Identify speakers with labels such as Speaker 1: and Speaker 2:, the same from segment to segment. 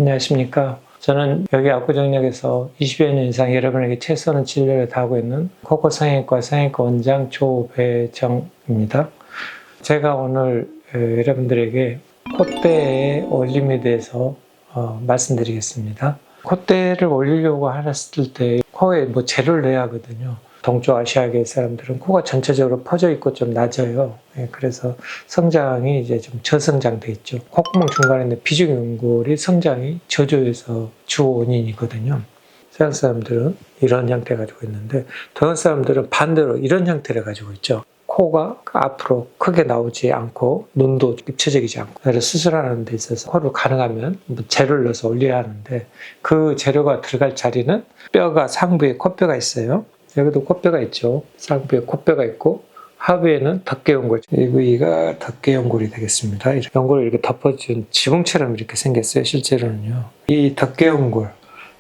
Speaker 1: 안녕하십니까. 저는 여기 압구정역에서 20여 년 이상 여러분에게 최선의 진료를 다하고 있는 코코성형외과 성형외과 원장 조배정입니다. 제가 오늘 여러분들에게 콧대의 올림에 대해서 말씀드리겠습니다. 콧대를 올리려고 했을 때 코에 재를 내야 하거든요. 동쪽 아시아계 사람들은 코가 전체적으로 퍼져 있고 좀 낮아요. 그래서 성장이 이제 좀 저성장돼 있죠. 콧구멍 중간에 있는 비중연골이 성장이 저조해서 주 원인이거든요. 서양 사람들은 이런 형태 가지고 있는데 동양 사람들은 반대로 이런 형태를 가지고 있죠. 코가 앞으로 크게 나오지 않고 눈도 입체적이지 않고, 그래서 수술하는 데 있어서 코를 가능하면 재를 넣어서 올려야 하는데 그 재료가 들어갈 자리는 뼈가 상부에 코뼈가 있어요. 여기도 코뼈가 있죠. 상부에 코뼈가 있고 하부에는 덮개연골, 이 부위가 덮개연골이 되겠습니다. 연골을 이렇게 덮어준 지붕처럼 이렇게 생겼어요. 실제로는요. 이 덮개연골,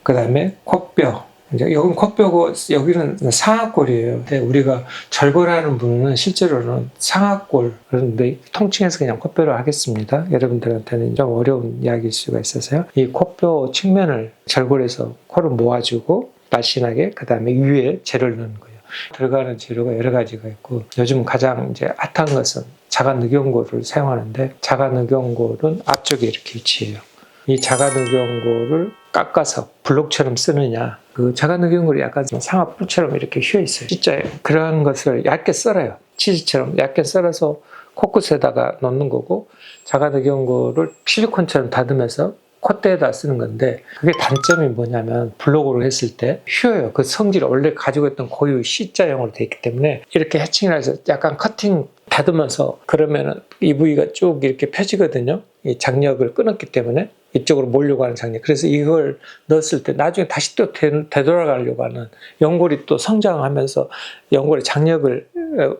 Speaker 1: 그 다음에 코뼈, 이제 여기는 코뼈고 여기는 상악골이에요. 근데 우리가 절골하는 분은 실제로는 상악골, 그런데 통칭해서 그냥 코뼈로 하겠습니다. 여러분들한테는 좀 어려운 이야기일 수가 있어서요. 이 코뼈 측면을 절골해서 코를 모아주고 날씬하게, 그 다음에 위에 재를 넣는 거예요. 들어가는 재료가 여러 가지가 있고, 요즘 가장 이제 핫한 것은 자가늑연골을 사용하는데, 자가늑연골은 앞쪽에 이렇게 위치해요. 이 자가늑연골을 깎아서 블록처럼 쓰느냐, 그 자가늑연골이 약간 상아뿔처럼 이렇게 휘어 있어요. 진짜 그런 것을 얇게 썰어요. 치즈처럼 얇게 썰어서 코끝에다가 넣는 거고, 자가늑연골을 실리콘처럼 다듬어서 콧대에다 쓰는 건데, 그게 단점이 뭐냐면 블록으로 했을 때 휘어요. 그 성질을 원래 가지고 있던 고유 C자형으로 되어 있기 때문에 이렇게 해칭을 해서 약간 커팅 다듬어서 그러면은 이 부위가 쭉 이렇게 펴지거든요. 이 장력을 끊었기 때문에 이쪽으로 몰려고 하는 장력. 그래서 이걸 넣었을 때 나중에 다시 또 되돌아가려고 하는, 연골이 또 성장하면서 연골의 장력을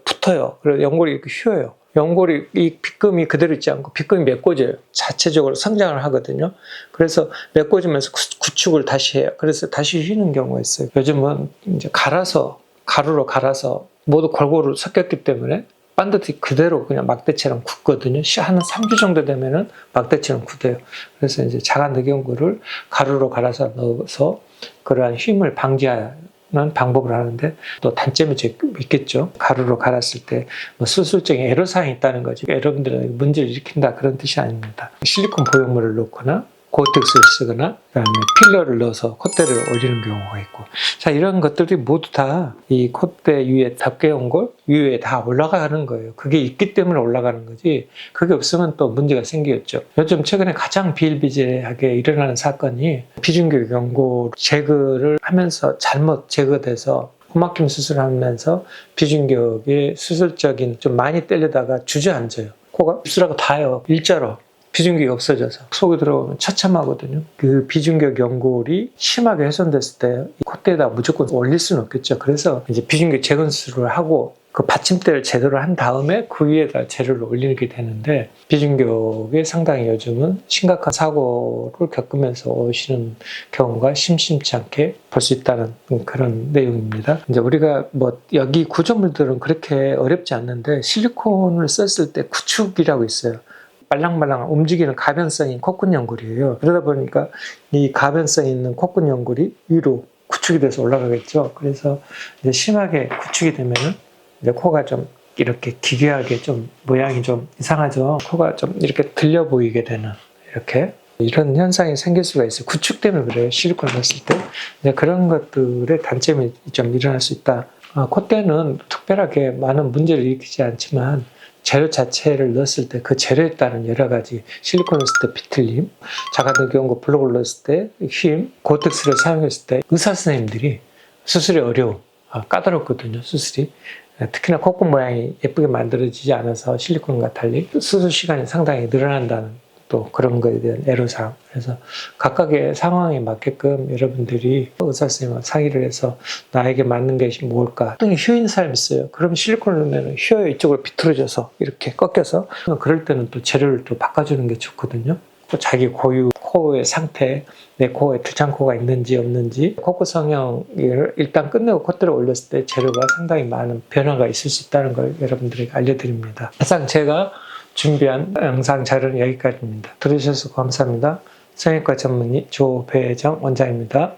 Speaker 1: 붙어요. 그래서 연골이 이렇게 휘어요. 연골이 이 빗금이 그대로 있지 않고 빗금이 메꿔져요. 자체적으로 성장을 하거든요. 그래서 메꿔지면서 구축을 다시 해요. 그래서 다시 휘는 경우가 있어요. 요즘은 이제 가루로 갈아서 모두 골고루 섞였기 때문에 반듯이 그대로 그냥 막대처럼 굳거든요. 한 3주 정도 되면은 막대처럼 굳어요. 그래서 이제 자가늑연골을 가루로 갈아서 넣어서 그러한 휨을 방지하는 방법을 하는데, 또 단점이 있겠죠. 가루로 갈았을 때 수술적인 애로사항이 있다는 거지, 여러분들에게 문제를 일으킨다 그런 뜻이 아닙니다. 실리콘 보형물을 넣거나 고텍스를 쓰거나 그다음에 필러를 넣어서 콧대를 올리는 경우가 있고, 자, 이런 것들이 모두 다 이 콧대 위에 덮개연골 위에 다 올라가는 거예요. 그게 있기 때문에 올라가는 거지, 그게 없으면 또 문제가 생기겠죠. 요즘 최근에 가장 비일비재하게 일어나는 사건이, 비중격 연골 제거를 하면서 잘못 제거돼서 코막힘 수술하면서 비중격의 수술적인 좀 많이 때리다가 주저앉아요. 코가 입술하고 닿아요. 일자로. 비중격이 없어져서 속에 들어오면 처참하거든요. 그 비중격 연골이 심하게 훼손됐을 때 콧대에다 무조건 올릴 수는 없겠죠. 그래서 이제 비중격 재건 수술을 하고 그 받침대를 제대로 한 다음에 그 위에다 재료를 올리게 되는데, 비중격에 상당히 요즘은 심각한 사고를 겪으면서 오시는 경우가 심심치 않게 볼 수 있다는 그런 내용입니다. 이제 우리가 여기 구조물들은 그렇게 어렵지 않는데, 실리콘을 썼을 때 구축이라고 있어요. 말랑말랑 움직이는 가변성인 콧근연골이에요. 그러다 보니까 이 가변성 있는 콧근연골이 위로 구축이 돼서 올라가겠죠. 그래서 이제 심하게 구축이 되면은 이제 코가 좀 이렇게 기괴하게 좀 모양이 좀 이상하죠. 코가 좀 이렇게 들려 보이게 되는, 이렇게 이런 현상이 생길 수가 있어요. 구축 때문에 그래요. 실리콘을 넣었을 때. 이제 그런 것들의 단점이 좀 일어날 수 있다. 콧대는 특별하게 많은 문제를 일으키지 않지만, 재료 자체를 넣었을 때 그 재료에 따른 여러 가지, 실리콘을 넣었을 때 비틀림, 자가늑연골 블록을 넣었을 때 휨, 고텍스를 사용했을 때 의사 선생님들이 수술이 어려움, 까다롭거든요. 수술이. 특히나 콧구 모양이 예쁘게 만들어지지 않아서 실리콘과 달리 수술 시간이 상당히 늘어난다는, 또 그런 거에 대한 애로사항. 그래서 각각의 상황에 맞게끔 여러분들이 의사 선생님과 상의를 해서 나에게 맞는 것이 뭘까. 뚱이 휘어있는 사람이 있어요. 그럼 실리콘을 넣으면 휘어요. 이쪽으로 비틀어져서 이렇게 꺾여서. 그럴 때는 또 재료를 또 바꿔주는 게 좋거든요. 또 자기 고유 코의 상태, 내 코에 두창코가 있는지 없는지, 코끝 성형을 일단 끝내고 콧대를 올렸을 때 재료가 상당히 많은 변화가 있을 수 있다는 걸 여러분들에게 알려드립니다. 항상 제가 준비한 영상 자료는 여기까지입니다. 들으셔서 감사합니다. 성형외과 전문의 조배정 원장입니다.